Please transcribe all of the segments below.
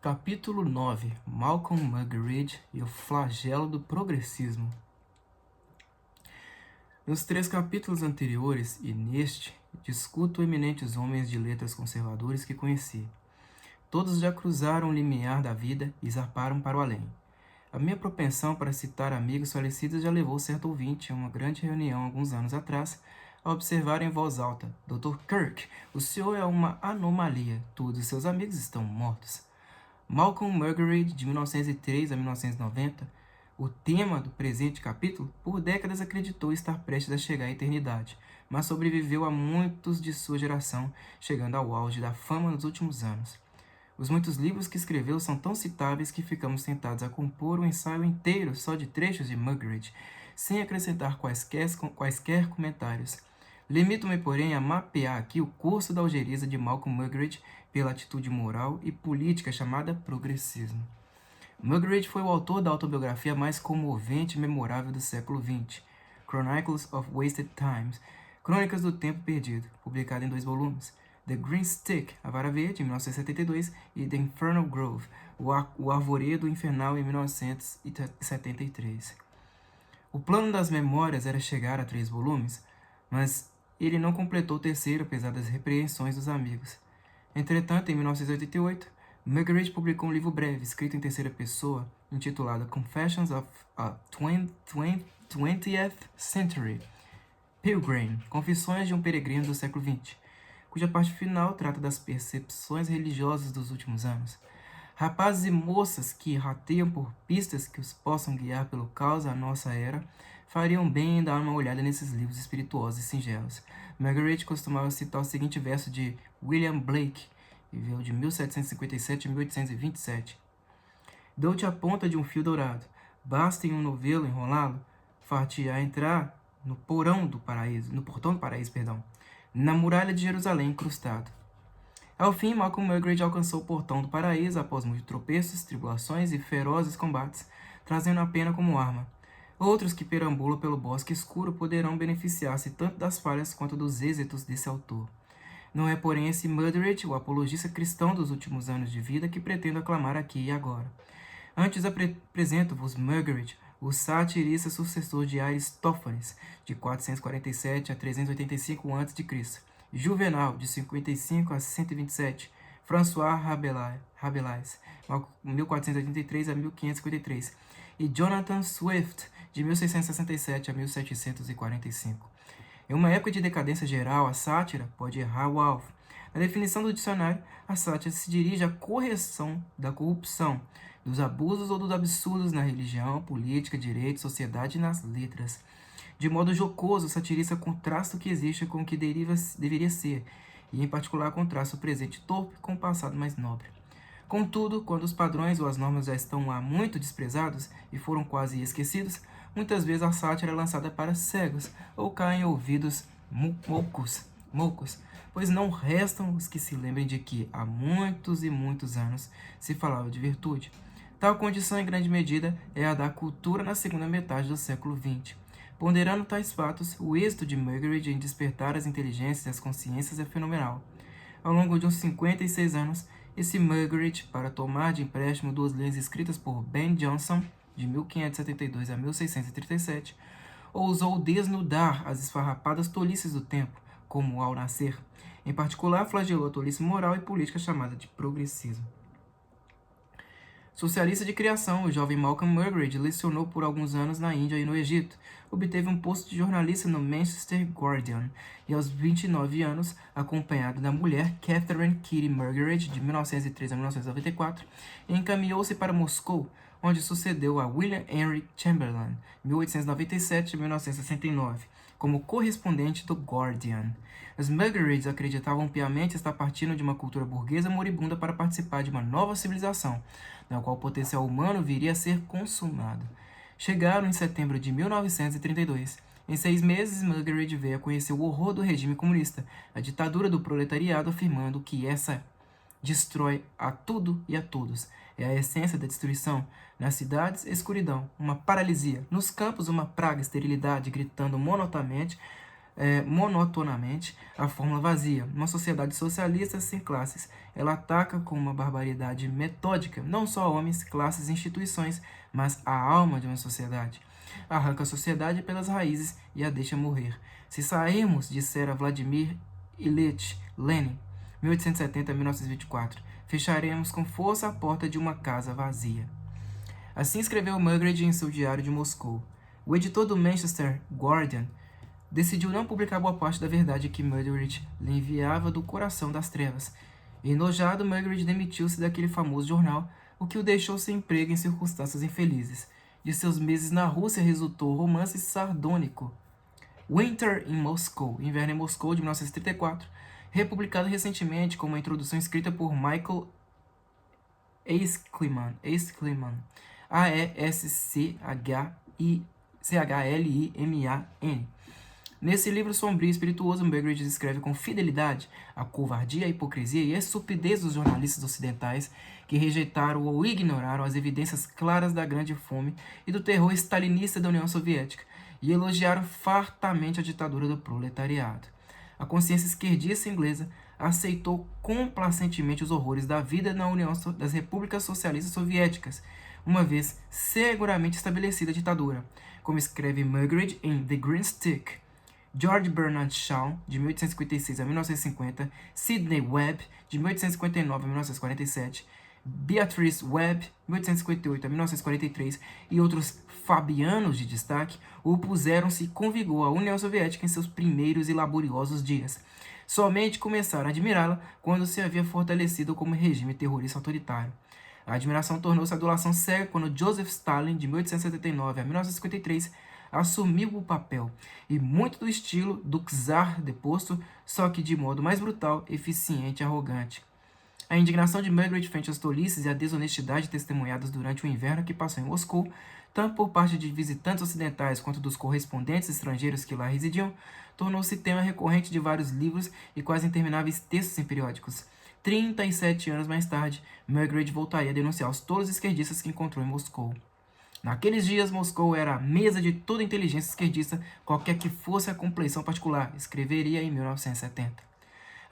Capítulo 9. Malcolm Muggeridge e o flagelo do progressismo. Nos 3 capítulos anteriores e neste, discuto eminentes homens de letras conservadores que conheci. Todos já cruzaram o limiar da vida e zarparam para o além. A minha propensão para citar amigos falecidos já levou certo ouvinte a uma grande reunião alguns anos atrás a observar em voz alta: Dr. Kirk, o senhor é uma anomalia. Todos os seus amigos estão mortos. Malcolm Muggeridge, de 1903 a 1990, o tema do presente capítulo, por décadas acreditou estar prestes a chegar à eternidade, mas sobreviveu a muitos de sua geração, chegando ao auge da fama nos últimos anos. Os muitos livros que escreveu são tão citáveis que ficamos tentados a compor um ensaio inteiro só de trechos de Muggeridge, sem acrescentar quaisquer comentários. Limito-me, porém, a mapear aqui o curso da algeriza de Malcolm Muggeridge pela atitude moral e política chamada progressismo. Muggeridge foi o autor da autobiografia mais comovente e memorável do século XX, Chronicles of Wasted Times, Crônicas do Tempo Perdido, publicado em 2 volumes, The Green Stick, A Vara Verde, em 1972, e The Infernal Grove, O Arvoredo Infernal, em 1973. O plano das memórias era chegar a 3 volumes, mas ele não completou o terceiro, apesar das repreensões dos amigos. Entretanto, em 1988, Muggeridge publicou um livro breve, escrito em terceira pessoa, intitulado Confessions of a 20th Century Pilgrim, Confissões de um Peregrino do século XX, cuja parte final trata das percepções religiosas dos últimos anos. Rapazes e moças que rateiam por pistas que os possam guiar pelo caos da nossa era, fariam bem em dar uma olhada nesses livros espirituosos e singelos. Muggeridge costumava citar o seguinte verso de William Blake, que viveu de 1757 a 1827. Dou-te a ponta de um fio dourado, basta em um novelo enrolá-lo, far-te-á entrar no portão do paraíso, na muralha de Jerusalém incrustado. Ao fim, Malcolm Muggeridge alcançou o portão do paraíso após muitos tropeços, tribulações e ferozes combates, trazendo a pena como arma. Outros que perambulam pelo bosque escuro poderão beneficiar-se tanto das falhas quanto dos êxitos desse autor. Não é, porém, esse Muggeridge, o apologista cristão dos últimos anos de vida, que pretendo aclamar aqui e agora. Antes apresento-vos Muggeridge, o satirista sucessor de Aristófanes, de 447 a 385 a.C., Juvenal, de 55 a 127, François Rabelais, 1483 a 1553, e Jonathan Swift, de 1667 a 1745. Em uma época de decadência geral, a sátira pode errar o alvo. Na definição do dicionário, a sátira se dirige à correção da corrupção, dos abusos ou dos absurdos na religião, política, direito, sociedade e nas letras. De modo jocoso, o satirista contrasta o que existe com o que deveria ser, e em particular contrasta o presente torpe com o passado mais nobre. Contudo, quando os padrões ou as normas já estão lá muito desprezados e foram quase esquecidos, muitas vezes a sátira é lançada para cegos ou cai em ouvidos moucos, pois não restam os que se lembrem de que há muitos e muitos anos se falava de virtude. Tal condição, em grande medida, é a da cultura na segunda metade do século XX. Ponderando tais fatos, o êxito de Muggeridge em despertar as inteligências e as consciências é fenomenal. Ao longo de uns 56 anos, esse Muggeridge, para tomar de empréstimo 2 linhas escritas por Ben Jonson, de 1572 a 1637, ousou desnudar as esfarrapadas tolices do tempo, como ao nascer. Em particular, flagelou a tolice moral e política chamada de progressismo. Socialista de criação, o jovem Malcolm Muggeridge lecionou por alguns anos na Índia e no Egito. Obteve um posto de jornalista no Manchester Guardian e, aos 29 anos, acompanhado da mulher Catherine Kitty Muggeridge, de 1903 a 1994, encaminhou-se para Moscou, onde sucedeu a William Henry Chamberlain, 1897 a 1969, como correspondente do Guardian. Os Muggeridge acreditavam piamente estar partindo de uma cultura burguesa moribunda para participar de uma nova civilização, na qual o potencial humano viria a ser consumado. Chegaram em setembro de 1932. Em 6 meses, Muggeridge veio a conhecer o horror do regime comunista, a ditadura do proletariado, afirmando que essa destrói a tudo e a todos. É a essência da destruição. Nas cidades, escuridão, uma paralisia. Nos campos, uma praga, esterilidade, gritando monotonamente monotonamente a fórmula vazia. Uma sociedade socialista sem classes. Ela ataca com uma barbaridade metódica, não só homens, classes e instituições, mas a alma de uma sociedade. Arranca a sociedade pelas raízes e a deixa morrer. Se sairmos, dissera Vladimir Ilyich Lenin, 1870 a 1924, fecharemos com força a porta de uma casa vazia. Assim escreveu Muggeridge em seu diário de Moscou. O editor do Manchester Guardian decidiu não publicar boa parte da verdade que Muggeridge lhe enviava do coração das trevas. Enojado, Muggeridge demitiu-se daquele famoso jornal, o que o deixou sem emprego em circunstâncias infelizes. De seus meses na Rússia resultou o romance sardônico Winter in Moscow, Inverno em Moscou, de 1934, republicado recentemente com uma introdução escrita por Michael Aeschliman, Aeschliman. Nesse livro sombrio e espirituoso, Muggeridge descreve com fidelidade a covardia, a hipocrisia e a estupidez dos jornalistas ocidentais que rejeitaram ou ignoraram as evidências claras da Grande Fome e do terror stalinista da União Soviética e elogiaram fartamente a ditadura do proletariado. A consciência esquerdista inglesa aceitou complacentemente os horrores da vida na União das Repúblicas Socialistas Soviéticas, uma vez seguramente estabelecida a ditadura, como escreve Muggeridge em The Green Stick. George Bernard Shaw, de 1856 a 1950, Sidney Webb, de 1859 a 1947, Beatrice Webb, 1858 a 1943, e outros fabianos de destaque opuseram-se com vigor à União Soviética em seus primeiros e laboriosos dias. Somente começaram a admirá-la quando se havia fortalecido como regime terrorista autoritário. A admiração tornou-se adulação cega quando Joseph Stalin, de 1879 a 1953, assumiu o papel, e muito do estilo do czar deposto, só que de modo mais brutal, eficiente e arrogante. A indignação de Muggeridge frente às tolices e à desonestidade testemunhadas durante o inverno que passou em Moscou, tanto por parte de visitantes ocidentais quanto dos correspondentes estrangeiros que lá residiam, tornou-se tema recorrente de vários livros e quase intermináveis textos em periódicos. 37 anos mais tarde, Muggeridge voltaria a denunciar os tolos esquerdistas que encontrou em Moscou. Naqueles dias, Moscou era a mesa de toda inteligência esquerdista, qualquer que fosse a compleição particular, escreveria em 1970.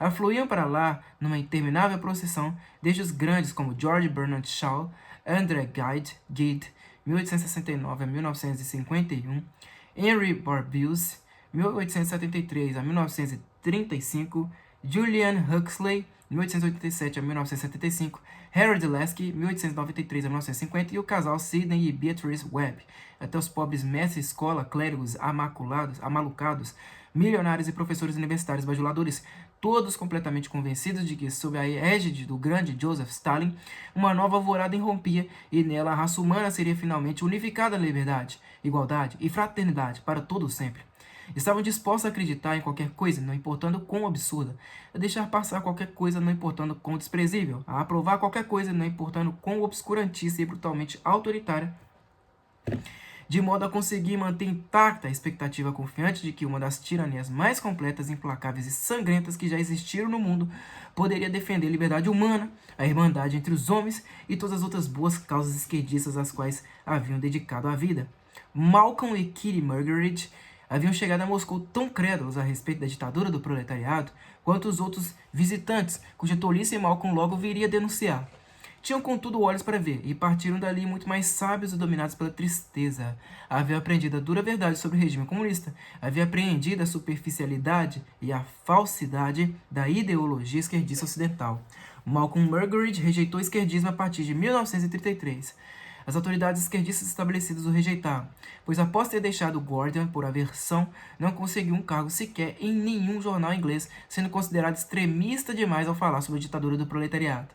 Afluíam para lá, numa interminável procissão, desde os grandes como George Bernard Shaw, André Gide, 1869 a 1951, Henry Barbusse, 1873 a 1935, Julian Huxley, 1887 a 1975, Harold Lasky, 1893 a 1950, e o casal Sidney e Beatrice Webb, até os pobres mestres escola, clérigos amalucados, milionários e professores universitários bajuladores, todos completamente convencidos de que, sob a égide do grande Joseph Stalin, uma nova alvorada irrompia e nela a raça humana seria finalmente unificada na liberdade, igualdade e fraternidade para todo sempre. Estavam dispostos a acreditar em qualquer coisa, não importando quão absurda, a deixar passar qualquer coisa, não importando quão desprezível, a aprovar qualquer coisa, não importando quão obscurantista e brutalmente autoritária, de modo a conseguir manter intacta a expectativa confiante de que uma das tiranias mais completas, implacáveis e sangrentas que já existiram no mundo poderia defender a liberdade humana, a irmandade entre os homens e todas as outras boas causas esquerdistas às quais haviam dedicado a vida. Malcolm e Kitty Muggeridge haviam chegado a Moscou tão crédulos a respeito da ditadura do proletariado quanto os outros visitantes, cuja tolice Malcolm logo viria denunciar. Tinham, contudo, olhos para ver, e partiram dali muito mais sábios e dominados pela tristeza. Haviam aprendido a dura verdade sobre o regime comunista, haviam apreendido a superficialidade e a falsidade da ideologia esquerdista ocidental. Malcolm Muggeridge rejeitou o esquerdismo a partir de 1933. As autoridades esquerdistas estabelecidas o rejeitaram, pois após ter deixado o Guardian por aversão, não conseguiu um cargo sequer em nenhum jornal inglês, sendo considerado extremista demais ao falar sobre a ditadura do proletariado.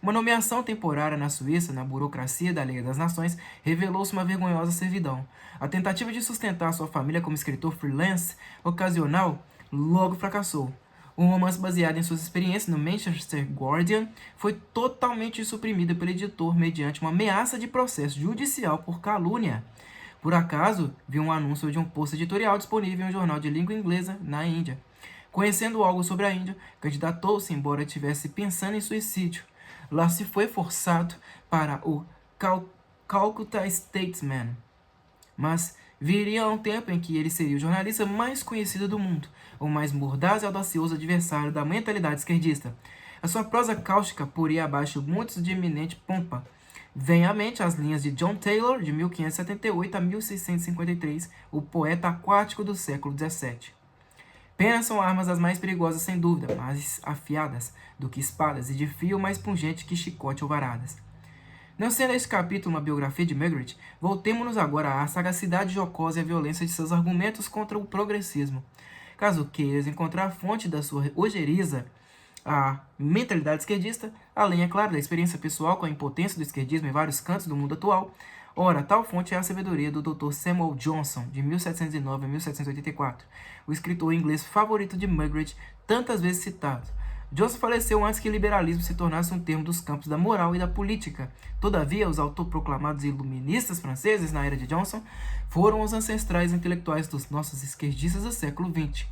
Uma nomeação temporária na Suíça, na burocracia da Liga das Nações, revelou-se uma vergonhosa servidão. A tentativa de sustentar sua família como escritor freelance ocasional logo fracassou. Um romance baseado em suas experiências no Manchester Guardian foi totalmente suprimido pelo editor mediante uma ameaça de processo judicial por calúnia. Por acaso, viu um anúncio de um posto editorial disponível em um jornal de língua inglesa na Índia. Conhecendo algo sobre a Índia, candidatou-se, embora estivesse pensando em suicídio. Lá se foi forçado para o Calcutta Statesman, mas Viria um tempo em que ele seria o jornalista mais conhecido do mundo, o mais mordaz e audacioso adversário da mentalidade esquerdista. A sua prosa cáustica poria abaixo muitos de eminente pompa. Vem à mente as linhas de John Taylor, de 1578 a 1653, o poeta aquático do século XVII. Penas são armas as mais perigosas, sem dúvida, mais afiadas do que espadas e de fio mais pungente que chicote ou varadas. Não sendo este capítulo uma biografia de Margaret, voltemo-nos agora à sagacidade jocosa e à violência de seus argumentos contra o progressismo. Caso queiras encontrar a fonte da sua ojeriza, a mentalidade esquerdista, além, é claro, da experiência pessoal com a impotência do esquerdismo em vários cantos do mundo atual, ora, tal fonte é a sabedoria do Dr. Samuel Johnson, de 1709 a 1784, o escritor inglês favorito de Margaret, tantas vezes citado. Johnson faleceu antes que o liberalismo se tornasse um termo dos campos da moral e da política. Todavia, os autoproclamados iluministas franceses na era de Johnson foram os ancestrais intelectuais dos nossos esquerdistas do século XX.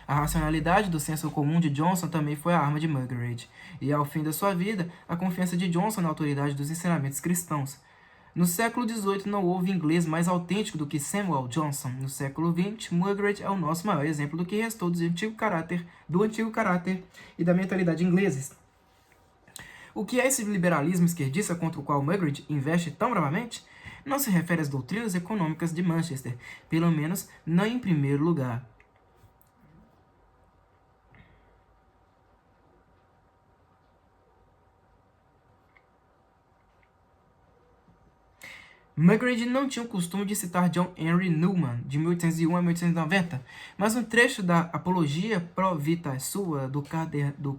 A racionalidade do senso comum de Johnson também foi a arma de Margaret, e ao fim da sua vida, a confiança de Johnson na autoridade dos ensinamentos cristãos. No século XVIII não houve inglês mais autêntico do que Samuel Johnson. No século XX, Margaret é o nosso maior exemplo do que restou do antigo caráter e da mentalidade ingleses. O que é esse liberalismo esquerdista contra o qual Margaret investe tão bravamente? Não se refere às doutrinas econômicas de Manchester, pelo menos não em primeiro lugar. Margaret não tinha o costume de citar John Henry Newman, de 1801 a 1890, mas um trecho da Apologia Pro Vita Sua do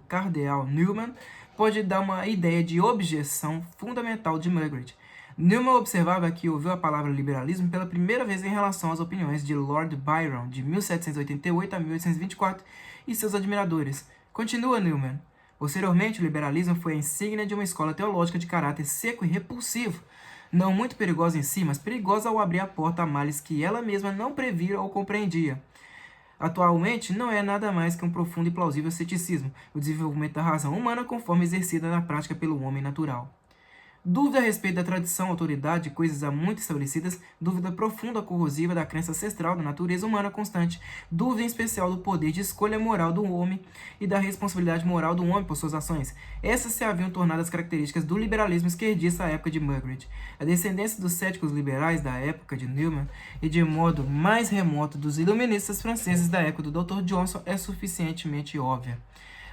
cardeal Newman pode dar uma ideia de objeção fundamental de Margaret. Newman observava que ouviu a palavra liberalismo pela primeira vez em relação às opiniões de Lord Byron, de 1788 a 1824, e seus admiradores. Continua Newman. Posteriormente, o liberalismo foi a insígnia de uma escola teológica de caráter seco e repulsivo, não muito perigosa em si, mas perigosa ao abrir a porta a males que ela mesma não previra ou compreendia. Atualmente, não é nada mais que um profundo e plausível ceticismo, o desenvolvimento da razão humana conforme exercida na prática pelo homem natural. Dúvida a respeito da tradição, autoridade, coisas há muito estabelecidas, dúvida profunda, corrosiva da crença ancestral da natureza humana constante, dúvida em especial do poder de escolha moral do homem e da responsabilidade moral do homem por suas ações. Essas se haviam tornado as características do liberalismo esquerdista à época de Margaret. A descendência dos céticos liberais da época de Newman e de modo mais remoto dos iluministas franceses da época do Dr. Johnson é suficientemente óbvia.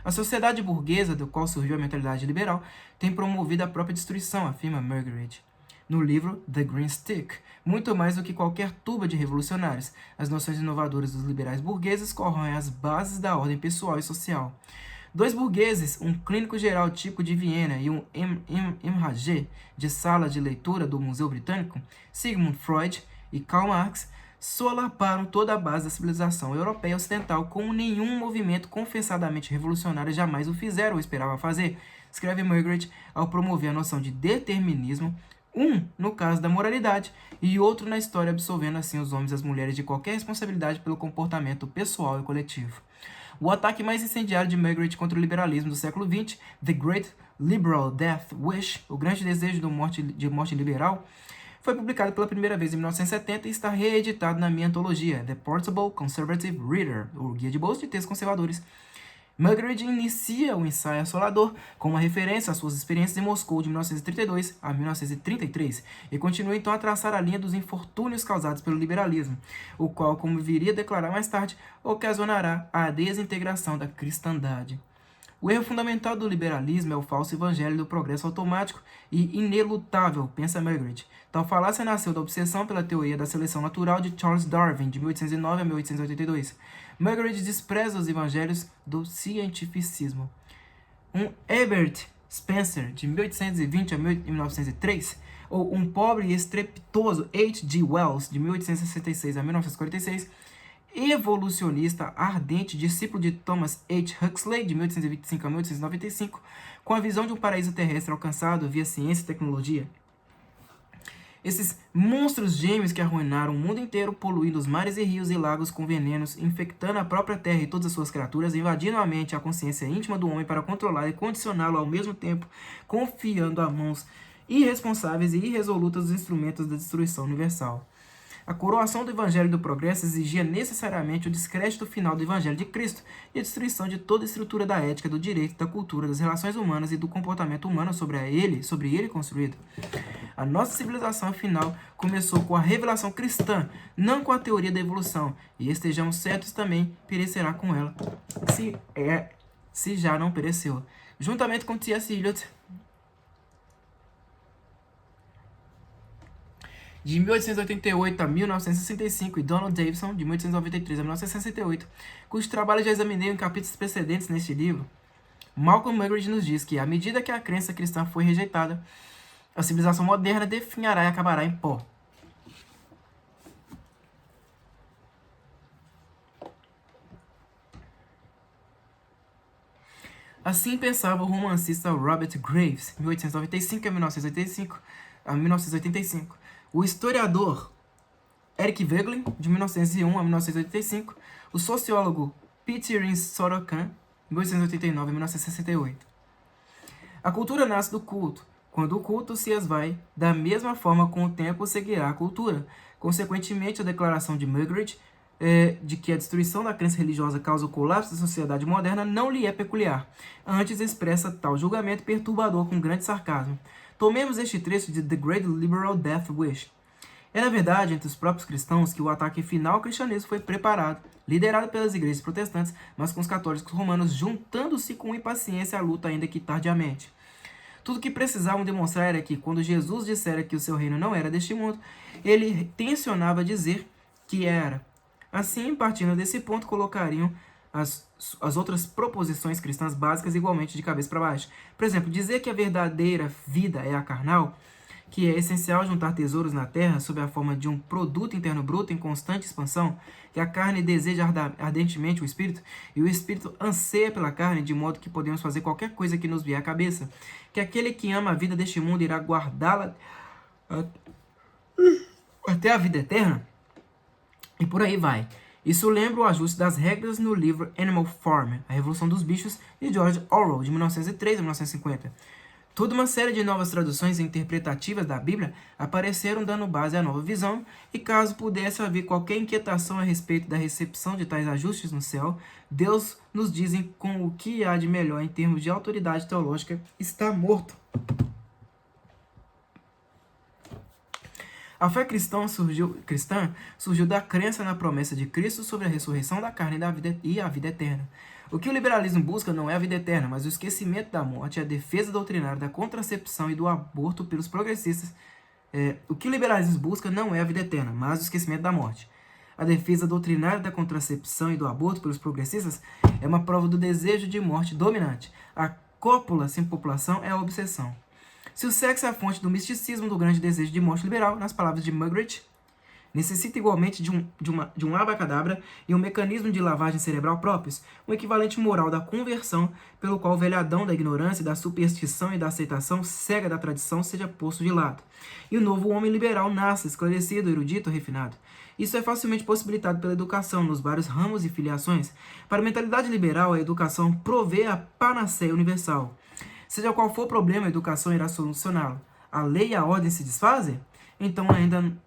A sociedade burguesa, do qual surgiu a mentalidade liberal, tem promovido a própria destruição, afirma Margaret. No livro The Green Stick, muito mais do que qualquer turba de revolucionários, as noções inovadoras dos liberais burgueses corroem as bases da ordem pessoal e social. Dois burgueses, um clínico geral típico de Viena e um MHG de sala de leitura do Museu Britânico, Sigmund Freud e Karl Marx, solaparam toda a base da civilização europeia ocidental, como nenhum movimento confessadamente revolucionário jamais o fizeram ou esperava fazer, escreve Margaret ao promover a noção de determinismo, um no caso da moralidade e outro na história, absolvendo assim os homens e as mulheres de qualquer responsabilidade pelo comportamento pessoal e coletivo. O ataque mais incendiário de Margaret contra o liberalismo do século XX, The Great Liberal Death Wish, o grande desejo de morte liberal, foi publicado pela primeira vez em 1970 e está reeditado na minha antologia, The Portable Conservative Reader, o guia de bolso de textos conservadores. Margaret inicia o ensaio assolador com uma referência às suas experiências em Moscou de 1932 a 1933 e continua então a traçar a linha dos infortúnios causados pelo liberalismo, o qual, como viria a declarar mais tarde, ocasionará a desintegração da cristandade. O erro fundamental do liberalismo é o falso evangelho do progresso automático e inelutável, pensa Margaret. Tal falácia nasceu da obsessão pela teoria da seleção natural de Charles Darwin, de 1809 a 1882. Margaret despreza os evangelhos do cientificismo. Herbert Spencer, de 1820 a 1903, ou um pobre e estrepitoso H.G. Wells, de 1866 a 1946, evolucionista ardente, discípulo de Thomas H. Huxley, de 1825 a 1895, com a visão de um paraíso terrestre alcançado via ciência e tecnologia. Esses monstros gêmeos que arruinaram o mundo inteiro, poluindo os mares e rios e lagos com venenos, infectando a própria terra e todas as suas criaturas, invadindo a mente e a consciência íntima do homem para controlar e condicioná-lo ao mesmo tempo, confiando a mãos irresponsáveis e irresolutas os instrumentos da destruição universal. A coroação do Evangelho do Progresso exigia necessariamente o descrédito final do Evangelho de Cristo e a destruição de toda a estrutura da ética, do direito, da cultura, das relações humanas e do comportamento humano sobre ele construído. A nossa civilização, afinal, começou com a revelação cristã, não com a teoria da evolução, e estejamos certos também perecerá com ela, se já não pereceu. Juntamente com T.S. Eliot, de 1888 a 1965, e Donald Davidson, de 1893 a 1968, cujos trabalhos já examinei em capítulos precedentes neste livro, Malcolm Muggeridge nos diz que, à medida que a crença cristã foi rejeitada, a civilização moderna definhará e acabará em pó. Assim pensava o romancista Robert Graves, 1895 a 1985. O historiador Eric Voegelin, de 1901 a 1985. O sociólogo Peter Sorokan, 1889 a 1968. A cultura nasce do culto. Quando o culto se esvai, da mesma forma com o tempo seguirá a cultura. Consequentemente, a declaração de Muggeridge de que a destruição da crença religiosa causa o colapso da sociedade moderna não lhe é peculiar. Antes expressa tal julgamento perturbador com grande sarcasmo. Tomemos este trecho de The Great Liberal Death Wish. É, na verdade, entre os próprios cristãos que o ataque final ao cristianismo foi preparado, liderado pelas igrejas protestantes, mas com os católicos romanos juntando-se com impaciência à luta, ainda que tardiamente. Tudo o que precisavam demonstrar era que, quando Jesus dissera que o seu reino não era deste mundo, ele tensionava dizer que era. Assim, partindo desse ponto, colocariam as outras proposições cristãs básicas igualmente de cabeça para baixo. Por exemplo, dizer que a verdadeira vida é a carnal, que é essencial juntar tesouros na terra sob a forma de um produto interno bruto em constante expansão, que a carne deseja ardentemente o espírito, e o espírito anseia pela carne, de modo que podemos fazer qualquer coisa que nos vier à cabeça, que aquele que ama a vida deste mundo irá guardá-la até a vida eterna, e por aí vai. Isso lembra o ajuste das regras no livro Animal Farm, A Revolução dos Bichos, de George Orwell, de 1903 a 1950. Toda uma série de novas traduções interpretativas da Bíblia apareceram dando base à nova visão, e caso pudesse haver qualquer inquietação a respeito da recepção de tais ajustes no céu, Deus, nos dizem, com o que há de melhor em termos de autoridade teológica, está morto. A fé cristã surgiu da crença na promessa de Cristo sobre a ressurreição da carne e a vida eterna. O que o liberalismo busca não é a vida eterna, mas o esquecimento da morte e a defesa doutrinária da contracepção e do aborto pelos progressistas. O que o liberalismo busca não é a vida eterna, mas o esquecimento da morte. A defesa doutrinária da contracepção e do aborto pelos progressistas é uma prova do desejo de morte dominante. A cópula sem população é a obsessão. Se o sexo é a fonte do misticismo do grande desejo de morte liberal, nas palavras de Muggeridge, necessita igualmente de um abracadabra e um mecanismo de lavagem cerebral próprios, um equivalente moral da conversão, pelo qual o velho Adão da ignorância, da superstição e da aceitação cega da tradição seja posto de lado. E o novo homem liberal nasce, esclarecido, erudito, refinado. Isso é facilmente possibilitado pela educação, nos vários ramos e filiações. Para a mentalidade liberal, a educação provê a panaceia universal. Seja qual for o problema, a educação irá solucioná-lo. A lei e a ordem se desfazem? Então,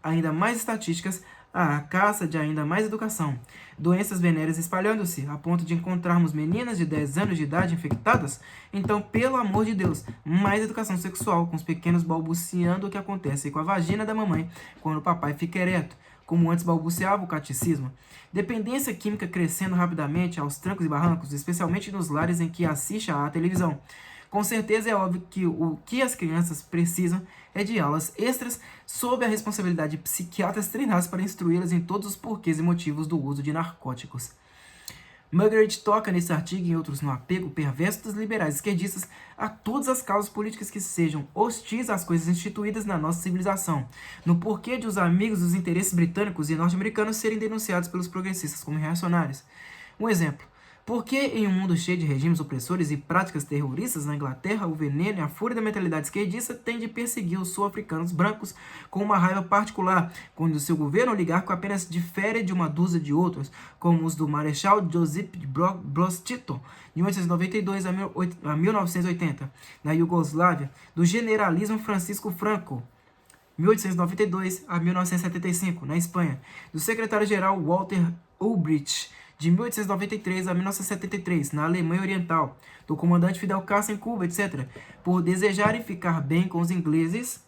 ainda mais estatísticas, a caça de ainda mais educação. Doenças venéreas espalhando-se, a ponto de encontrarmos meninas de 10 anos de idade infectadas? Então, pelo amor de Deus, mais educação sexual, com os pequenos balbuciando o que acontece com a vagina da mamãe quando o papai fica ereto, como antes balbuciava o catecismo. Dependência química crescendo rapidamente aos trancos e barrancos, especialmente nos lares em que assiste à televisão. Com certeza é óbvio que o que as crianças precisam é de aulas extras sob a responsabilidade de psiquiatras treinados para instruí-las em todos os porquês e motivos do uso de narcóticos. Muggeridge toca nesse artigo e em outros no apego perverso dos liberais esquerdistas a todas as causas políticas que sejam hostis às coisas instituídas na nossa civilização, no porquê de os amigos dos interesses britânicos e norte-americanos serem denunciados pelos progressistas como reacionários. Um exemplo. Por que, em um mundo cheio de regimes opressores e práticas terroristas na Inglaterra, o veneno e a fúria da mentalidade esquerdista têm de perseguir os sul-africanos brancos com uma raiva particular, quando o seu governo oligárquico apenas difere de uma dúzia de outros, como os do Marechal Josip Broz Tito, de 1892 a 1980, na Iugoslávia, do generalismo Francisco Franco, 1892 a 1975, na Espanha, do secretário-geral Walter Ulbricht, de 1893 a 1973, na Alemanha Oriental, do comandante Fidel Castro em Cuba, etc., por desejarem ficar bem com os ingleses.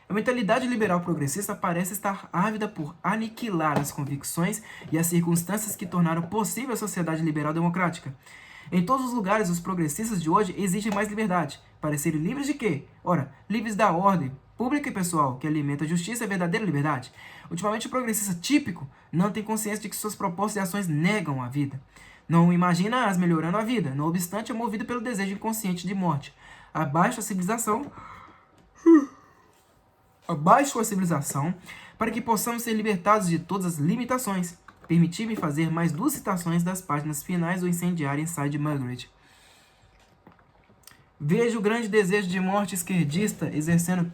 A mentalidade liberal progressista parece estar ávida por aniquilar as convicções e as circunstâncias que tornaram possível a sociedade liberal democrática. Em todos os lugares, os progressistas de hoje exigem mais liberdade. Para serem livres de quê? Ora, livres da ordem pública e pessoal, que alimenta a justiça e a verdadeira liberdade. Ultimamente, o progressista típico não tem consciência de que suas propostas e ações negam a vida. Não imagina as melhorando a vida, não obstante é movido pelo desejo inconsciente de morte. Abaixo a civilização para que possamos ser libertados de todas as limitações. Permiti-me fazer mais 2 citações das páginas finais do incendiário ensaio de Margaret. Vejo o grande desejo de morte esquerdista exercendo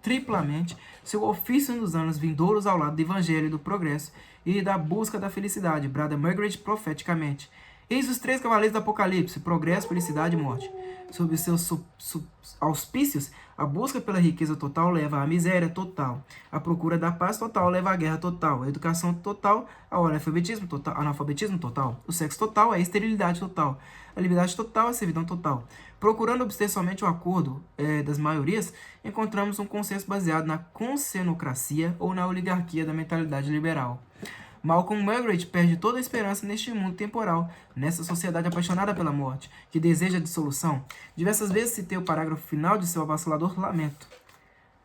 triplamente seu ofício nos anos vindouros ao lado do evangelho e do progresso e da busca da felicidade, brada Margaret profeticamente. Eis os 3 cavaleiros do Apocalipse, progresso, felicidade e morte. Sob seus auspícios, a busca pela riqueza total leva à miséria total. A procura da paz total leva à guerra total. A educação total ao analfabetismo total. O sexo total é a esterilidade total. A liberdade total é a servidão total. Procurando obter somente o acordo das maiorias, encontramos um consenso baseado na consenocracia ou na oligarquia da mentalidade liberal. Malcolm Margaret perde toda a esperança neste mundo temporal, nessa sociedade apaixonada pela morte, que deseja a dissolução. Diversas vezes citei o parágrafo final de seu avassalador lamento.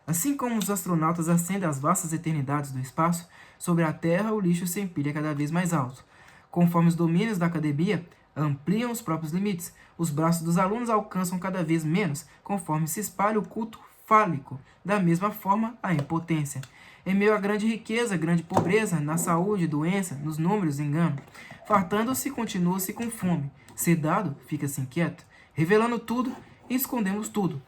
Assim como os astronautas ascendem às vastas eternidades do espaço, sobre a Terra o lixo se empilha cada vez mais alto. Conforme os domínios da academia ampliam os próprios limites, os braços dos alunos alcançam cada vez menos, conforme se espalha o culto fálico. Da mesma forma, a impotência. Em meio à grande riqueza, grande pobreza, na saúde, doença, nos números, engano. Fartando-se, continua-se com fome. Sedado, fica-se inquieto. Revelando tudo, escondemos tudo.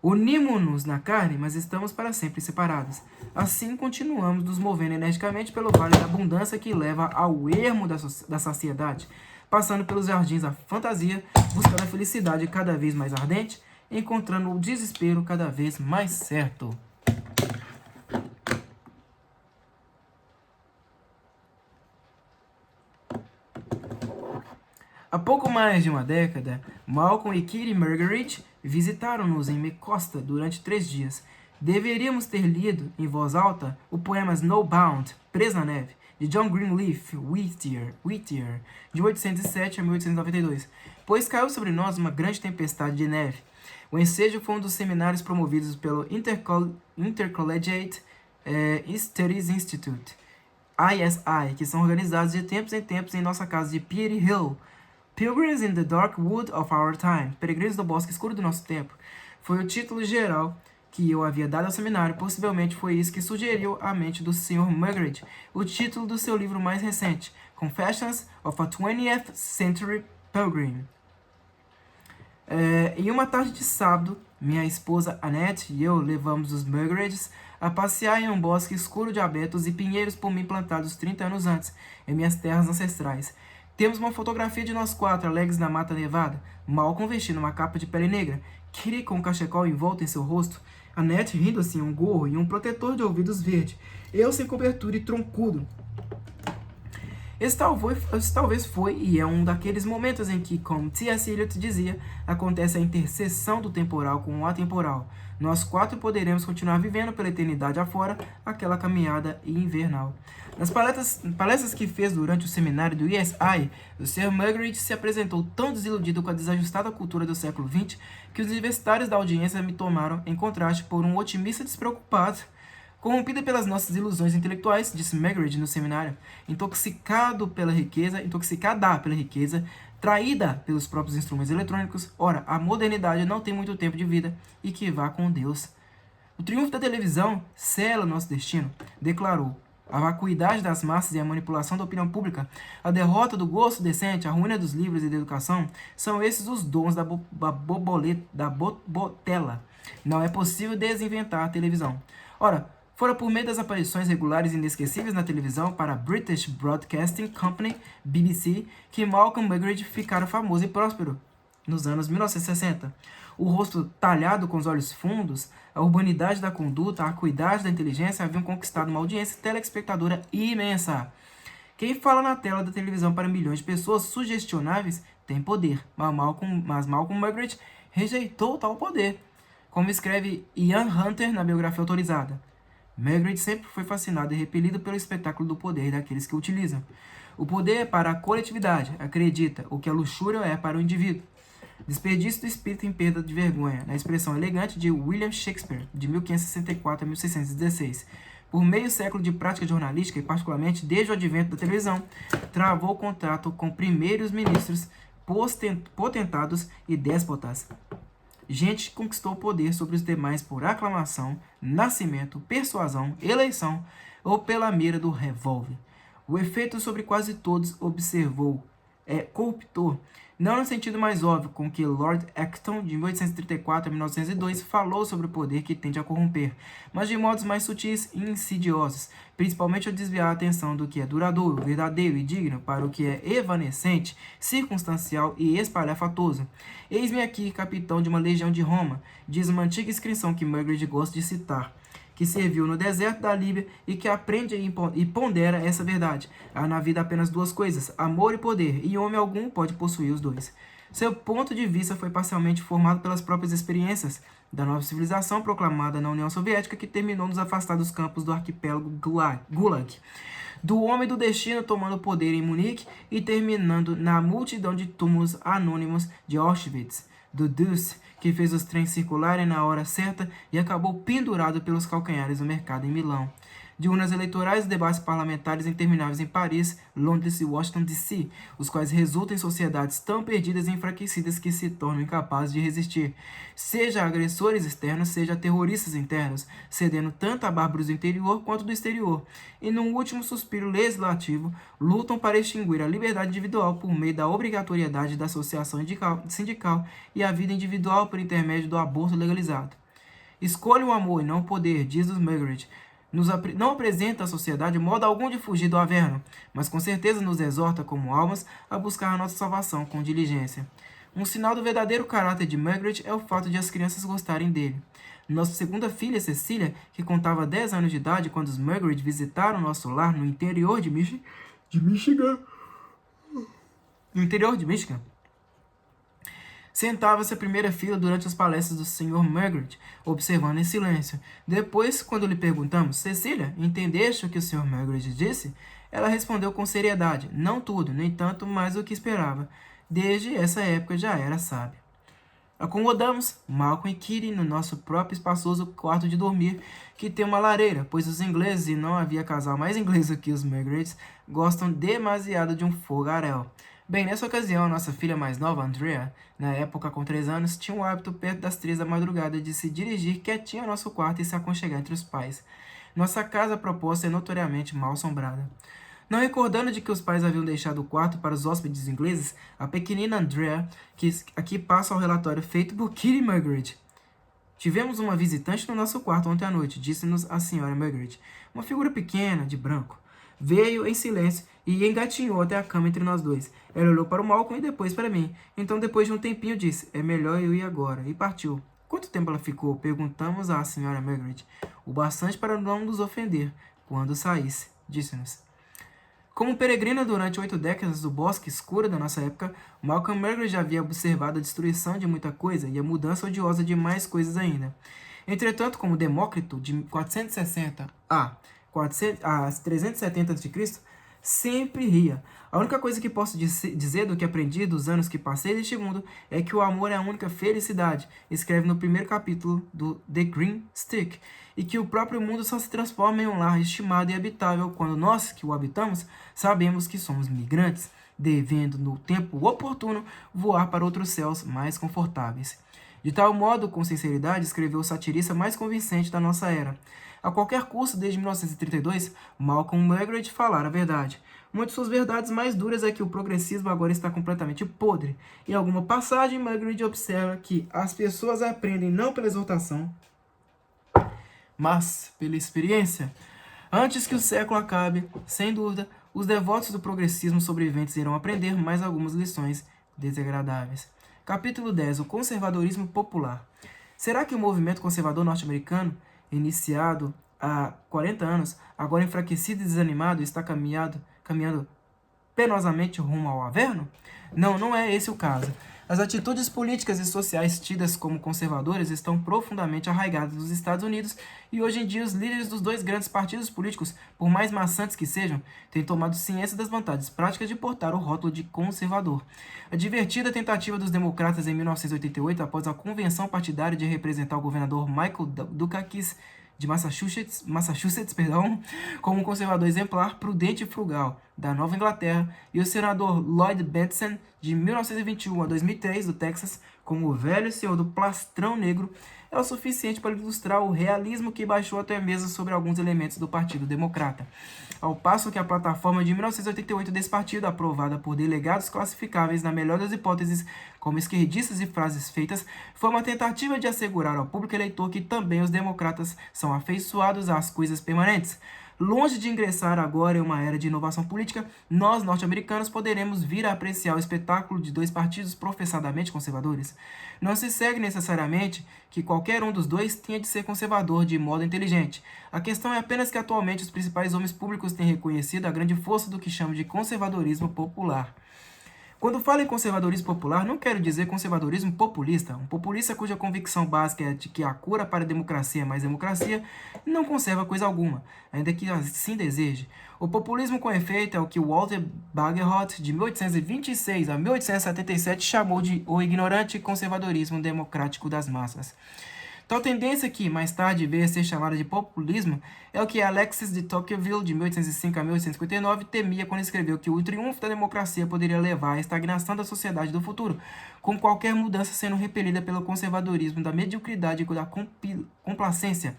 Unimos-nos na carne, mas estamos para sempre separados. Assim continuamos nos movendo energicamente pelo vale da abundância que leva ao ermo da saciedade, passando pelos jardins da fantasia, buscando a felicidade cada vez mais ardente, encontrando o desespero cada vez mais certo. Há pouco mais de uma década, Malcolm e Kitty Margaret visitaram-nos em Mecosta durante 3 dias. Deveríamos ter lido, em voz alta, o poema Snowbound, Preso na Neve, de John Greenleaf Whittier, de 1807 a 1892, pois caiu sobre nós uma grande tempestade de neve. O ensejo foi um dos seminários promovidos pelo Intercollegiate Studies Institute, ISI, que são organizados de tempos em tempos em nossa casa de Pier Hill. Pilgrims in the Dark Wood of Our Time, Peregrinos do Bosque Escuro do Nosso Tempo, foi o título geral que eu havia dado ao seminário. Possivelmente foi isso que sugeriu à mente do Sr. Margaret o título do seu livro mais recente, Confessions of a 20th Century Pilgrim. Em uma tarde de sábado, minha esposa Annette e eu levamos os Margarets a passear em um bosque escuro de abetos e pinheiros por mim plantados 30 anos antes, em minhas terras ancestrais. Temos uma fotografia de nós 4 alegres na mata nevada, Malcolm vestindo uma capa de pele negra, Kitty com um cachecol envolto em seu rosto, Annette rindo assim um gorro e um protetor de ouvidos verde, eu sem cobertura e troncudo. Esse talvez foi e é um daqueles momentos em que, como T.S. Eliot dizia, acontece a interseção do temporal com o atemporal. Nós 4 poderemos continuar vivendo pela eternidade afora aquela caminhada invernal. Nas palestras que fez durante o seminário do ISI, o Sr. Margaret se apresentou tão desiludido com a desajustada cultura do século XX que os universitários da audiência me tomaram, em contraste, por um otimista despreocupado. Corrompida pelas nossas ilusões intelectuais, disse Margaret no seminário, intoxicada pela riqueza, traída pelos próprios instrumentos eletrônicos, ora, a modernidade não tem muito tempo de vida e que vá com Deus. O triunfo da televisão sela nosso destino, declarou. A vacuidade das massas e a manipulação da opinião pública, a derrota do gosto decente, a ruína dos livros e da educação, são esses os dons da botela. Não é possível desinventar a televisão. Ora, fora por meio das aparições regulares e inesquecíveis na televisão para a British Broadcasting Company, BBC, que Malcolm Margaret ficara famoso e próspero. nos anos 1960. O rosto talhado com os olhos fundos, a urbanidade da conduta, a acuidade da inteligência haviam conquistado uma audiência telespectadora imensa. Quem fala na tela da televisão para milhões de pessoas sugestionáveis tem poder, mas Malcolm Muggeridge rejeitou tal poder. Como escreve Ian Hunter na biografia autorizada, Muggeridge sempre foi fascinado e repelido pelo espetáculo do poder daqueles que o utilizam. O poder é para a coletividade, acredita, o que a luxúria é para o indivíduo. Desperdício do espírito em perda de vergonha, na expressão elegante de William Shakespeare, de 1564 a 1616. Por meio século de prática jornalística, e particularmente desde o advento da televisão, travou contato com primeiros ministros, potentados e déspotas. Gente que conquistou o poder sobre os demais por aclamação, nascimento, persuasão, eleição ou pela mira do revólver. O efeito sobre quase todos observou corruptor, não no sentido mais óbvio com que Lord Acton, de 1834 a 1902, falou sobre o poder que tende a corromper, mas de modos mais sutis e insidiosos, principalmente ao desviar a atenção do que é duradouro, verdadeiro e digno para o que é evanescente, circunstancial e espalhafatoso. Eis-me aqui, capitão de uma legião de Roma, diz uma antiga inscrição que Muggeridge gosta de citar, que serviu no deserto da Líbia e que aprende e pondera essa verdade. Há na vida apenas duas coisas, amor e poder, e homem algum pode possuir os dois. Seu ponto de vista foi parcialmente formado pelas próprias experiências da nova civilização proclamada na União Soviética, que terminou nos afastados campos do arquipélago Gulag, do homem do destino tomando poder em Munique e terminando na multidão de túmulos anônimos de Auschwitz, do Deuce, que fez os trens circularem na hora certa e acabou pendurado pelos calcanhares do mercado em Milão, de urnas eleitorais e debates parlamentares intermináveis em Paris, Londres e Washington D.C., os quais resultam em sociedades tão perdidas e enfraquecidas que se tornam incapazes de resistir, seja a agressores externos, seja a terroristas internos, cedendo tanto a bárbaros do interior quanto do exterior, e num último suspiro legislativo, lutam para extinguir a liberdade individual por meio da obrigatoriedade da associação sindical e a vida individual por intermédio do aborto legalizado. Escolha o amor e não o poder, diz os Muggeridge. Não apresenta à sociedade modo algum de fugir do averno, mas com certeza nos exorta como almas a buscar a nossa salvação com diligência. Um sinal do verdadeiro caráter de Muggeridge é o fato de as crianças gostarem dele. Nossa segunda filha, Cecília, que contava 10 anos de idade quando os Muggeridge visitaram nosso lar no interior de Michigan, sentava-se à primeira fila durante as palestras do Sr. Muggeridge, observando em silêncio. Depois, quando lhe perguntamos, Cecília, entendeste o que o Sr. Muggeridge disse? Ela respondeu com seriedade, não tudo, no entanto, mais do que esperava. Desde essa época já era sábia. Acomodamos Malcolm e Kitty no nosso próprio espaçoso quarto de dormir, que tem uma lareira, pois os ingleses, e não havia casal mais inglês do que os Muggeridge, gostam demasiado de um fogaréu. Bem, nessa ocasião, nossa filha mais nova, Andrea, na época com 3 anos, tinha o hábito perto das 3 da madrugada de se dirigir quietinha ao nosso quarto e se aconchegar entre os pais. Nossa casa proposta é notoriamente mal assombrada. Não recordando de que os pais haviam deixado o quarto para os hóspedes ingleses, a pequenina Andrea, que aqui passa ao relatório feito por Kitty Muggeridge. Tivemos uma visitante no nosso quarto ontem à noite, disse-nos a senhora Muggeridge. Uma figura pequena, de branco. Veio em silêncio e engatinhou até a cama entre nós dois. Ela olhou para o Malcolm e depois para mim. Então, depois de um tempinho, disse, é melhor eu ir agora. E partiu. Quanto tempo ela ficou? Perguntamos à senhora Muggeridge. O bastante para não nos ofender. Quando saísse, disse-nos. Como peregrina durante 8 décadas do bosque escuro da nossa época, Malcolm Muggeridge havia observado a destruição de muita coisa e a mudança odiosa de mais coisas ainda. Entretanto, como Demócrito, de 460 a 370 a.C., sempre ria. A única coisa que posso dizer do que aprendi dos anos que passei neste mundo é que o amor é a única felicidade, escreve no primeiro capítulo do The Green Stick, e que o próprio mundo só se transforma em um lar estimado e habitável quando nós, que o habitamos, sabemos que somos migrantes, devendo, no tempo oportuno, voar para outros céus mais confortáveis. De tal modo, com sinceridade, escreveu o satirista mais convincente da nossa era. A qualquer custo, desde 1932, Malcolm Muggeridge falara a verdade. Uma de suas verdades mais duras é que o progressismo agora está completamente podre. Em alguma passagem, Muggeridge observa que as pessoas aprendem não pela exortação, mas pela experiência. Antes que o século acabe, sem dúvida, os devotos do progressismo sobreviventes irão aprender mais algumas lições desagradáveis. Capítulo 10. O conservadorismo popular. Será que o movimento conservador norte-americano, iniciado há 40 anos, agora enfraquecido e desanimado, está caminhando penosamente rumo ao Averno? Não, não é esse o caso. As atitudes políticas e sociais tidas como conservadoras estão profundamente arraigadas nos Estados Unidos e hoje em dia os líderes dos dois grandes partidos políticos, por mais maçantes que sejam, têm tomado ciência das vantagens práticas de portar o rótulo de conservador. A divertida tentativa dos democratas em 1988, após a convenção partidária de representar o governador Michael Dukakis de Massachusetts, como um conservador exemplar, prudente e frugal, da Nova Inglaterra, e o senador Lloyd Bentsen, de 1921 a 2003, do Texas, como o velho senhor do plastrão negro, é o suficiente para ilustrar o realismo que baixou até mesmo sobre alguns elementos do Partido Democrata. Ao passo que a plataforma de 1988 desse partido, aprovada por delegados classificáveis, na melhor das hipóteses, como esquerdistas e frases feitas, foi uma tentativa de assegurar ao público eleitor que também os democratas são afeiçoados às coisas permanentes. Longe de ingressar agora em uma era de inovação política, nós, norte-americanos, poderemos vir a apreciar o espetáculo de dois partidos professadamente conservadores. Não se segue necessariamente que qualquer um dos dois tenha de ser conservador de modo inteligente. A questão é apenas que atualmente os principais homens públicos têm reconhecido a grande força do que chamam de conservadorismo popular. Quando falo em conservadorismo popular, não quero dizer conservadorismo populista. Um populista cuja convicção básica é de que a cura para a democracia é mais democracia não conserva coisa alguma, ainda que assim deseje. O populismo com efeito é o que Walter Bagehot, de 1826 a 1877, chamou de o ignorante conservadorismo democrático das massas. Tal tendência que, mais tarde, veio a ser chamada de populismo, é o que Alexis de Tocqueville, de 1805 a 1859, temia quando escreveu que o triunfo da democracia poderia levar à estagnação da sociedade do futuro, com qualquer mudança sendo repelida pelo conservadorismo da mediocridade e da complacência.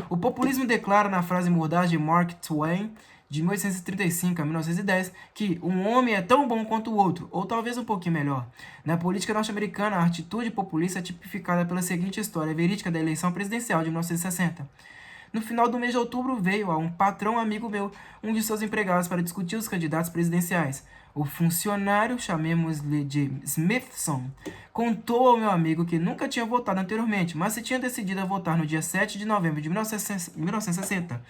O populismo declara na frase mordaz de Mark Twain, de 1835 a 1910, que um homem é tão bom quanto o outro, ou talvez um pouquinho melhor. Na política norte-americana, a atitude populista é tipificada pela seguinte história verídica da eleição presidencial de 1960. No final do mês de outubro veio a um patrão amigo meu, um de seus empregados, para discutir os candidatos presidenciais. O funcionário, chamemos-lhe de Smithson, contou ao meu amigo que nunca tinha votado anteriormente, mas se tinha decidido a votar no dia 7 de novembro de 1960.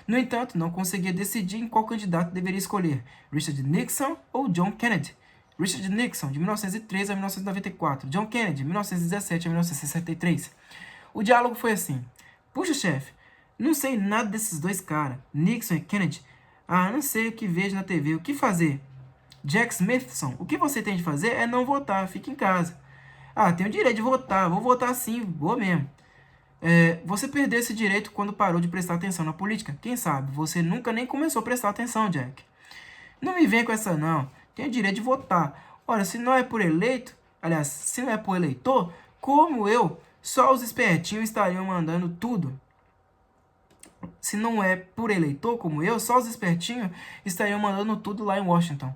No entanto, não conseguia decidir em qual candidato deveria escolher, Richard Nixon ou John Kennedy. Richard Nixon, de 1903 a 1994, John Kennedy, de 1917 a 1963. O diálogo foi assim: puxa, chefe, não sei nada desses dois caras, Nixon e Kennedy. Ah, não sei o que vejo na TV, o que fazer? Jack Smithson, o que você tem de fazer é não votar, fique em casa. Ah, tenho o direito de votar, vou votar sim, vou mesmo. Você perdeu esse direito quando parou de prestar atenção na política. Quem sabe, você nunca nem começou a prestar atenção, Jack. Não me vem com essa não, tenho direito de votar. Ora, se não é por eleito, aliás, se não é por eleitor, como eu, só os espertinhos estariam mandando tudo. Se não é por eleitor como eu, só os espertinhos estariam mandando tudo lá em Washington.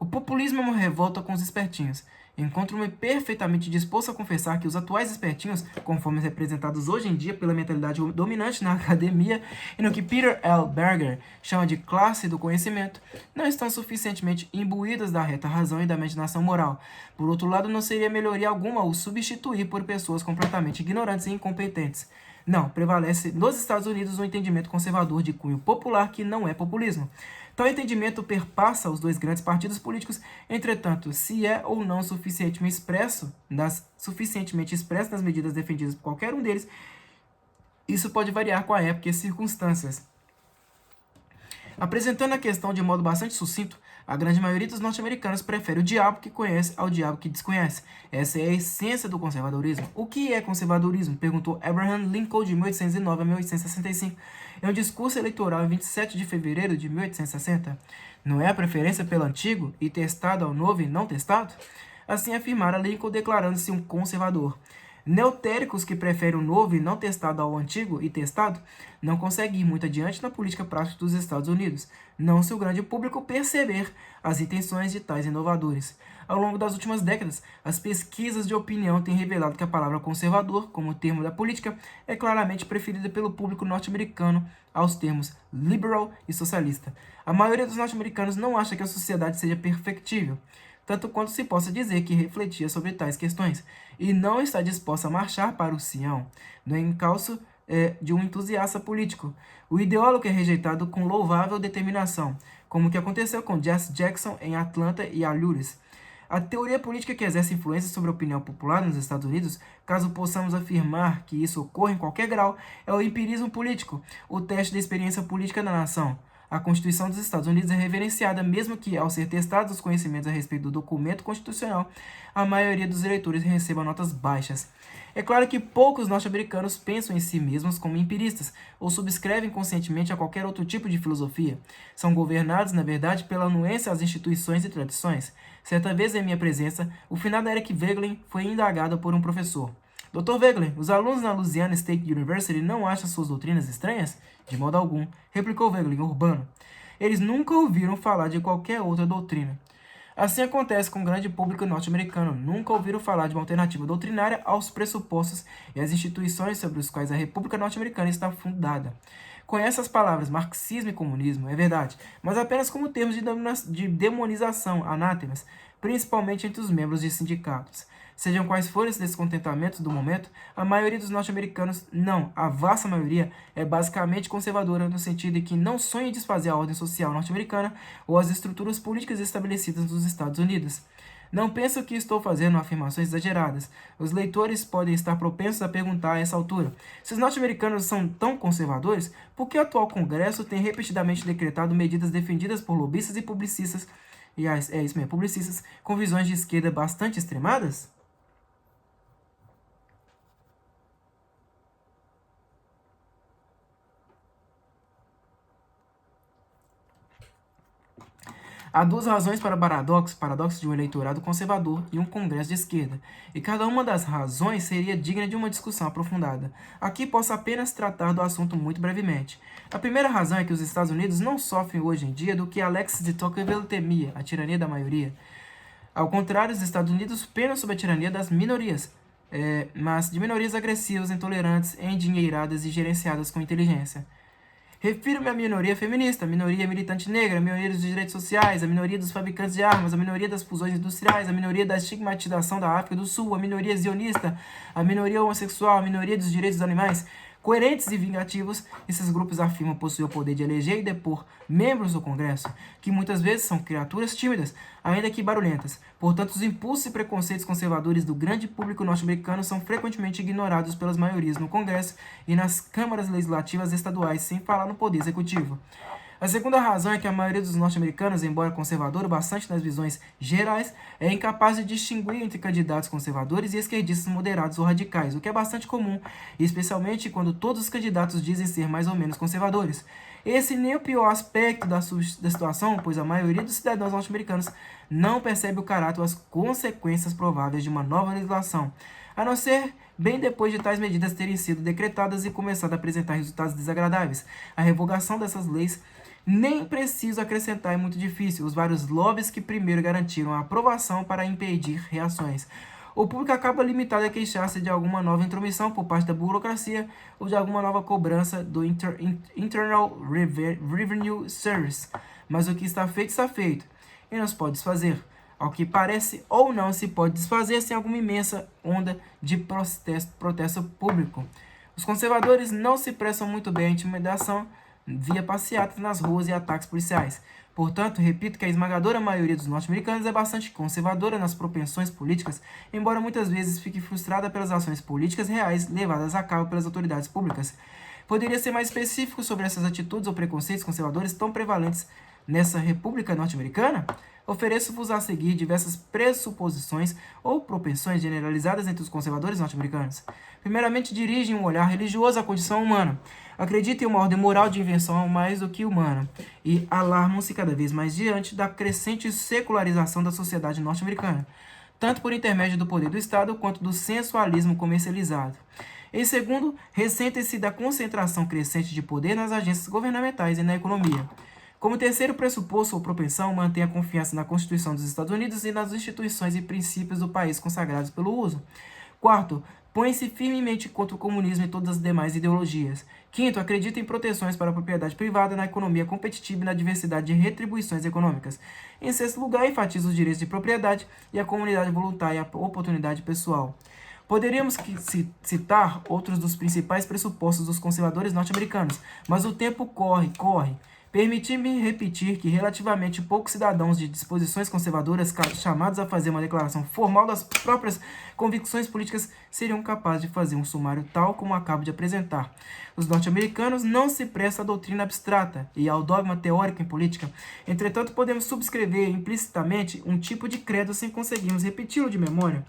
O populismo é uma revolta com os espertinhos. Encontro-me perfeitamente disposto a confessar que os atuais espertinhos, conforme representados hoje em dia pela mentalidade dominante na academia e no que Peter L. Berger chama de classe do conhecimento, não estão suficientemente imbuídos da reta razão e da imaginação moral. Por outro lado, não seria melhoria alguma os substituir por pessoas completamente ignorantes e incompetentes. Não, prevalece nos Estados Unidos um entendimento conservador de cunho popular que não é populismo. Tal entendimento perpassa os dois grandes partidos políticos, entretanto, se é ou não suficientemente expresso nas medidas defendidas por qualquer um deles, isso pode variar com a época e as circunstâncias. Apresentando a questão de modo bastante sucinto, a grande maioria dos norte-americanos prefere o diabo que conhece ao diabo que desconhece. Essa é a essência do conservadorismo. O que é conservadorismo? Perguntou Abraham Lincoln, de 1809 a 1865, em um discurso eleitoral em 27 de fevereiro de 1860. Não é a preferência pelo antigo e testado ao novo e não testado? Assim afirmara Lincoln, declarando-se um conservador. Neotéricos que preferem o novo e não testado ao antigo e testado não conseguem ir muito adiante na política prática dos Estados Unidos, não se o grande público perceber as intenções de tais inovadores. Ao longo das últimas décadas, as pesquisas de opinião têm revelado que a palavra conservador, como termo da política, é claramente preferida pelo público norte-americano aos termos liberal e socialista. A maioria dos norte-americanos não acha que a sociedade seja perfectível. tanto quanto se possa dizer que refletia sobre tais questões, e não está disposta a marchar para o Sião, no encalço de um entusiasta político. O ideólogo é rejeitado com louvável determinação, como o que aconteceu com Jesse Jackson em Atlanta e Allures. A teoria política que exerce influência sobre a opinião popular nos Estados Unidos, caso possamos afirmar que isso ocorre em qualquer grau, é o empirismo político, o teste da experiência política da nação. A Constituição dos Estados Unidos é reverenciada, mesmo que, ao ser testados os conhecimentos a respeito do documento constitucional, a maioria dos eleitores receba notas baixas. É claro que poucos norte-americanos pensam em si mesmos como empiristas, ou subscrevem conscientemente a qualquer outro tipo de filosofia. São governados, na verdade, pela anuência às instituições e tradições. Certa vez, em minha presença, o finado Eric Voegelin foi indagado por um professor. Dr. Voegelin, os alunos na Louisiana State University não acham suas doutrinas estranhas? De modo algum, replicou Voegelin, urbano. Eles nunca ouviram falar de qualquer outra doutrina. Assim acontece com o grande público norte-americano. Nunca ouviram falar de uma alternativa doutrinária aos pressupostos e às instituições sobre os quais a República Norte-Americana está fundada. Conhece as palavras marxismo e comunismo, é verdade, mas apenas como termos de demonização, anátemas, principalmente entre os membros de sindicatos. Sejam quais forem os descontentamentos do momento, a maioria dos norte-americanos, não, a vasta maioria, é basicamente conservadora no sentido de que não sonha em desfazer a ordem social norte-americana ou as estruturas políticas estabelecidas nos Estados Unidos. Não penso que estou fazendo afirmações exageradas. Os leitores podem estar propensos a perguntar a essa altura: se os norte-americanos são tão conservadores, por que o atual Congresso tem repetidamente decretado medidas defendidas por lobistas e publicistas, publicistas com visões de esquerda bastante extremadas? Há duas razões para o paradoxo de um eleitorado conservador e um congresso de esquerda, e cada uma das razões seria digna de uma discussão aprofundada. Aqui posso apenas tratar do assunto muito brevemente. A primeira razão é que os Estados Unidos não sofrem hoje em dia do que Alexis de Tocqueville temia, a tirania da maioria. Ao contrário, os Estados Unidos penam sob a tirania das minorias, mas de minorias agressivas, intolerantes, endinheiradas e gerenciadas com inteligência. Refiro-me à minoria feminista, à minoria militante negra, à minoria dos direitos sociais, à minoria dos fabricantes de armas, à minoria das fusões industriais, à minoria da estigmatização da África do Sul, à minoria zionista, à minoria homossexual, à minoria dos direitos dos animais. Coerentes e vingativos, esses grupos afirmam possuir o poder de eleger e depor membros do Congresso, que muitas vezes são criaturas tímidas, ainda que barulhentas. Portanto, os impulsos e preconceitos conservadores do grande público norte-americano são frequentemente ignorados pelas maiorias no Congresso e nas câmaras legislativas estaduais, sem falar no poder executivo. A segunda razão é que a maioria dos norte-americanos, embora conservadora bastante nas visões gerais, é incapaz de distinguir entre candidatos conservadores e esquerdistas moderados ou radicais, o que é bastante comum, especialmente quando todos os candidatos dizem ser mais ou menos conservadores. Esse nem é o pior aspecto da situação, pois a maioria dos cidadãos norte-americanos não percebe o caráter ou as consequências prováveis de uma nova legislação, a não ser bem depois de tais medidas terem sido decretadas e começado a apresentar resultados desagradáveis. A revogação dessas leis, nem preciso acrescentar, é muito difícil. Os vários lobbies que primeiro garantiram a aprovação para impedir reações. O público acaba limitado a queixar-se de alguma nova intromissão por parte da burocracia ou de alguma nova cobrança do Internal Revenue Service. Mas o que está feito, e não se pode desfazer. Ao que parece ou não se pode desfazer sem alguma imensa onda de protesto público. Os conservadores não se prestam muito bem à intimidação via passeatas nas ruas e ataques policiais. Portanto, repito que a esmagadora maioria dos norte-americanos é bastante conservadora nas propensões políticas, embora muitas vezes fique frustrada pelas ações políticas reais levadas a cabo pelas autoridades públicas. Poderia ser mais específico sobre essas atitudes ou preconceitos conservadores tão prevalentes nessa República Norte-Americana? Ofereço-vos a seguir diversas pressuposições ou propensões generalizadas entre os conservadores norte-americanos. Primeiramente, dirigem um olhar religioso à condição humana. Acreditam em uma ordem moral de invenção mais do que humana e alarmam-se cada vez mais diante da crescente secularização da sociedade norte-americana, tanto por intermédio do poder do Estado quanto do sensualismo comercializado. Em segundo, ressentem-se da concentração crescente de poder nas agências governamentais e na economia. Como terceiro pressuposto ou propensão, mantém a confiança na Constituição dos Estados Unidos e nas instituições e princípios do país consagrados pelo uso. Quarto, põe-se firmemente contra o comunismo e todas as demais ideologias. Quinto, acredita em proteções para a propriedade privada, na economia competitiva e na diversidade de retribuições econômicas. Em sexto lugar, enfatiza os direitos de propriedade e a comunidade voluntária e a oportunidade pessoal. Poderíamos citar outros dos principais pressupostos dos conservadores norte-americanos, mas o tempo corre. Permiti-me repetir que relativamente poucos cidadãos de disposições conservadoras, chamados a fazer uma declaração formal das próprias convicções políticas, seriam capazes de fazer um sumário tal como acabo de apresentar. Os norte-americanos não se prestam à doutrina abstrata e ao dogma teórico em política. Entretanto, podemos subscrever implicitamente um tipo de credo sem conseguirmos repeti-lo de memória.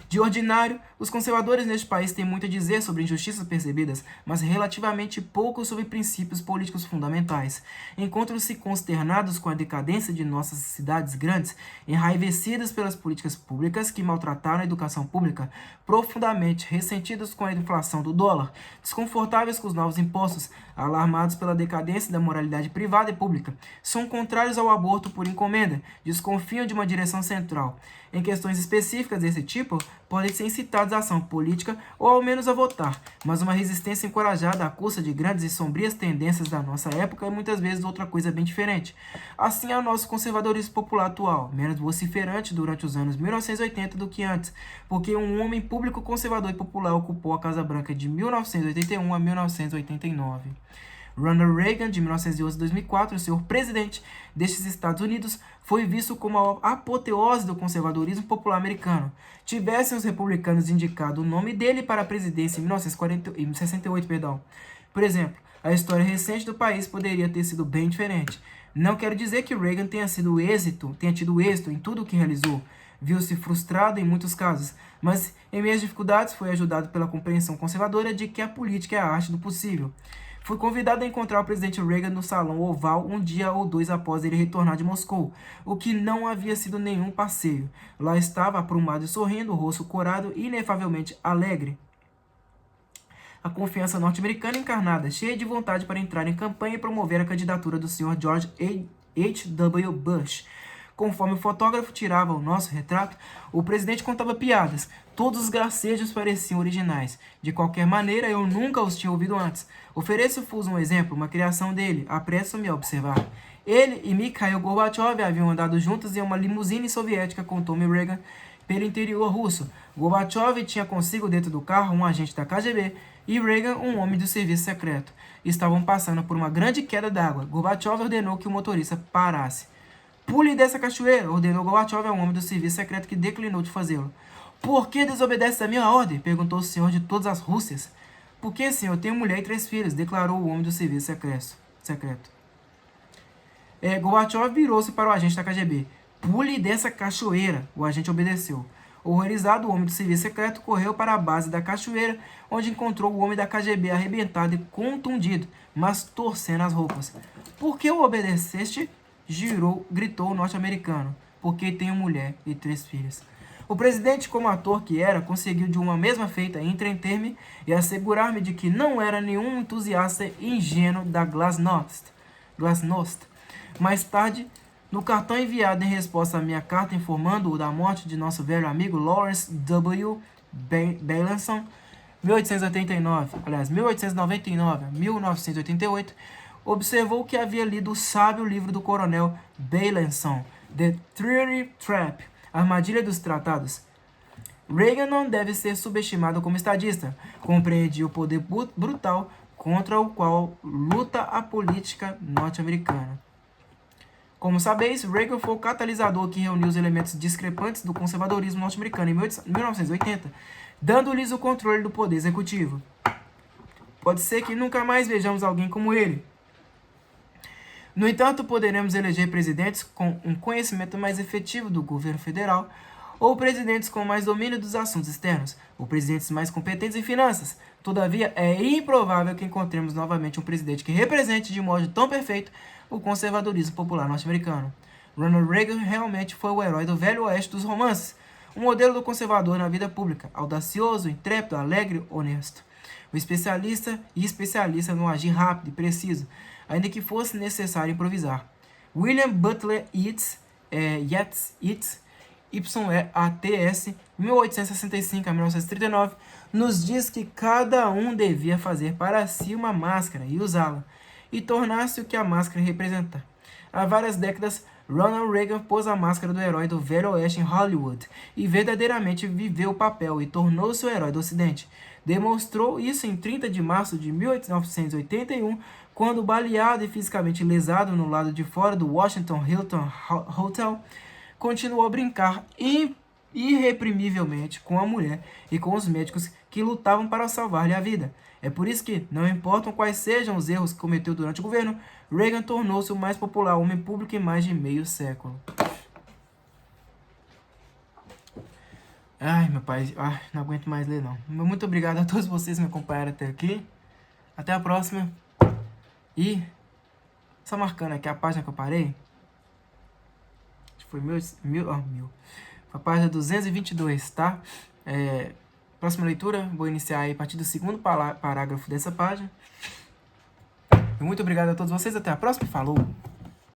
De ordinário, os conservadores neste país têm muito a dizer sobre injustiças percebidas, mas relativamente pouco sobre princípios políticos fundamentais. Encontram-se consternados com a decadência de nossas cidades grandes, enraivecidas pelas políticas públicas que maltrataram a educação pública, profundamente ressentidos com a inflação do dólar, desconfortáveis com os novos impostos, alarmados pela decadência da moralidade privada e pública, são contrários ao aborto por encomenda, desconfiam de uma direção central. Em questões específicas desse tipo, podem ser incitados à ação política ou ao menos a votar, mas uma resistência encorajada à custa de grandes e sombrias tendências da nossa época é muitas vezes outra coisa bem diferente. Assim é o nosso conservadorismo popular atual, menos vociferante durante os anos 1980 do que antes, porque um homem público conservador e popular ocupou a Casa Branca de 1981 a 1989. Ronald Reagan, de 1911 a 2004, o senhor presidente destes Estados Unidos, foi visto como a apoteose do conservadorismo popular americano. Tivessem os republicanos indicado o nome dele para a presidência em 1968, Por exemplo, a história recente do país poderia ter sido bem diferente. Não quero dizer que Reagan tenha tido êxito em tudo o que realizou. Viu-se frustrado em muitos casos, mas em meias dificuldades foi ajudado pela compreensão conservadora de que a política é a arte do possível. Fui convidado a encontrar o presidente Reagan no Salão Oval um dia ou dois após ele retornar de Moscou, o que não havia sido nenhum passeio. Lá estava, aprumado e sorrindo, o rosto corado e inefavelmente alegre. A confiança norte-americana encarnada, cheia de vontade para entrar em campanha e promover a candidatura do Sr. George H.W. Bush. Conforme o fotógrafo tirava o nosso retrato, o presidente contava piadas. Todos os gracejos pareciam originais. De qualquer maneira, eu nunca os tinha ouvido antes. Ofereço-vos um exemplo, uma criação dele. Apresso-me a observar. Ele e Mikhail Gorbachev haviam andado juntos em uma limusine soviética com Tommy Reagan pelo interior russo. Gorbachev tinha consigo dentro do carro um agente da KGB e Reagan um homem do serviço secreto. Estavam passando por uma grande queda d'água. Gorbachev ordenou que o motorista parasse. Pule dessa cachoeira, ordenou Gorbachev a um homem do serviço secreto que declinou de fazê-lo. Por que desobedece a minha ordem? Perguntou o senhor de todas as Rússias. Porque, senhor, tenho mulher e 3 filhos, declarou o homem do serviço secreto. Gorbachev virou-se para o agente da KGB. Pule dessa cachoeira. O agente obedeceu. Horrorizado, o homem do serviço secreto correu para a base da cachoeira, onde encontrou o homem da KGB arrebentado e contundido, mas torcendo as roupas. Por que o obedeceste? Gritou o norte-americano. Porque tenho mulher e 3 filhas. O presidente, como ator que era, conseguiu de uma mesma feita entreter-me e assegurar-me de que não era nenhum entusiasta ingênuo da Glasnost. Mais tarde, no cartão enviado em resposta à minha carta informando-o da morte de nosso velho amigo Lawrence W. Beilenson, 1899 a 1988, observou que havia lido o sábio livro do coronel Beilenson, The Treaty Trap, Armadilha dos Tratados. Reagan não deve ser subestimado como estadista. Compreendia o poder brutal contra o qual luta a política norte-americana. Como sabeis, Reagan foi o catalisador que reuniu os elementos discrepantes do conservadorismo norte-americano em 1980, dando-lhes o controle do poder executivo. Pode ser que nunca mais vejamos alguém como ele. No entanto, poderemos eleger presidentes com um conhecimento mais efetivo do governo federal, ou presidentes com mais domínio dos assuntos externos, ou presidentes mais competentes em finanças. Todavia, é improvável que encontremos novamente um presidente que represente de modo tão perfeito o conservadorismo popular norte-americano. Ronald Reagan realmente foi o herói do velho oeste dos romances, um modelo do conservador na vida pública, audacioso, intrépido, alegre, honesto. O especialista no agir rápido e preciso, ainda que fosse necessário improvisar. William Butler Yeats, YATS, 1865 a 1939, nos diz que cada um devia fazer para si uma máscara e usá-la, e tornar-se o que a máscara representa. Há várias décadas, Ronald Reagan pôs a máscara do herói do Velho Oeste em Hollywood e verdadeiramente viveu o papel e tornou-se o herói do Ocidente. Demonstrou isso em 30 de março de 1981, quando, baleado e fisicamente lesado no lado de fora do Washington Hilton Hotel, continuou a brincar irreprimivelmente com a mulher e com os médicos que lutavam para salvar-lhe a vida. É por isso que, não importam quais sejam os erros que cometeu durante o governo, Reagan tornou-se o mais popular homem público em mais de meio século. Ai, meu pai, não aguento mais ler, não. Muito obrigado a todos vocês que me acompanharam até aqui. Até a próxima. E, só marcando aqui a página que eu parei. Acho que foi foi a página 222, tá? Próxima leitura, vou iniciar aí a partir do segundo parágrafo dessa página. Muito obrigado a todos vocês, até a próxima e falou!